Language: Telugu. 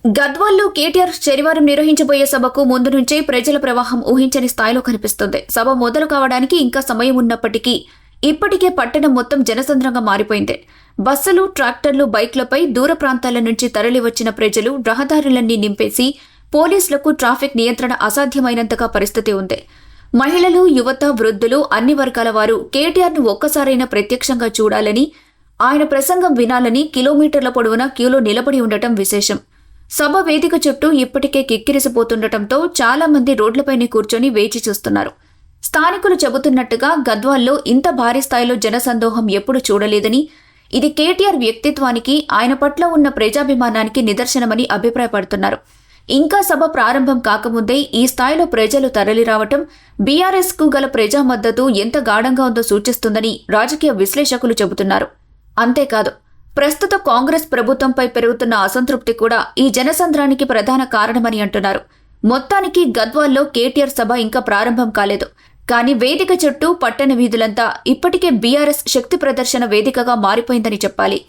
గద్వాల్లో కేటీఆర్ శనివారం నిర్వహించబోయే సభకు ముందు నుంచే ప్రజల ప్రవాహం ఊహించని స్థాయిలో కనిపిస్తుంది. సభ మొదలు కావడానికి ఇంకా సమయం ఉన్నప్పటికీ ఇప్పటికే పట్టణం మొత్తం జనసంద్రంగా మారిపోయింది. బస్సులు, ట్రాక్టర్లు, బైక్లపై దూర ప్రాంతాల నుంచి తరలివచ్చిన ప్రజలు రహదారులన్నీ నింపేసి పోలీసులకు ట్రాఫిక్ నియంత్రణ అసాధ్యమైనంతగా పరిస్థితి ఉంది. మహిళలు, యువత, వృద్ధులు, అన్ని వర్గాల వారు కేటీఆర్ను ఒక్కసారైనా ప్రత్యక్షంగా చూడాలని, ఆయన ప్రసంగం వినాలని కిలోమీటర్ల పొడవునా క్యూలో నిలబడి ఉండటం విశేషం. సభ వేదిక చుట్టూ ఇప్పటికే కిక్కిరిసిపోతుండటంతో చాలా మంది రోడ్లపైనే కూర్చొని వేచి చూస్తున్నారు. స్థానికులు చెబుతున్నట్టుగా గద్వాల్లో ఇంత భారీ స్థాయిలో జనసందోహం ఎప్పుడు చూడలేదని, ఇది కేటీఆర్ వ్యక్తిత్వానికి, ఆయన పట్ల ఉన్న ప్రజాభిమానానికి నిదర్శనమని అభిప్రాయపడుతున్నారు. ఇంకా సభ ప్రారంభం కాకముందే ఈ స్థాయిలో ప్రజలు తరలిరావటం బీఆర్ఎస్కు గల ప్రజా మద్దతు ఎంత గాఢంగా ఉందో సూచిస్తుందని రాజకీయ విశ్లేషకులు చెబుతున్నారు. అంతేకాదు, ప్రస్తుత కాంగ్రెస్ ప్రభుత్వంపై పెరుగుతున్న అసంతృప్తి కూడా ఈ జనసంద్రానికి ప్రధాన కారణమని అంటున్నారు. మొత్తానికి గద్వాల్లో కేటీఆర్ సభ ఇంకా ప్రారంభం కాలేదు. కానీ వేదిక చుట్టూ పట్టణ వీధులంతా ఇప్పటికే బీఆర్ఎస్ శక్తి ప్రదర్శన వేదికగా మారిపోయిందని చెప్పాలి.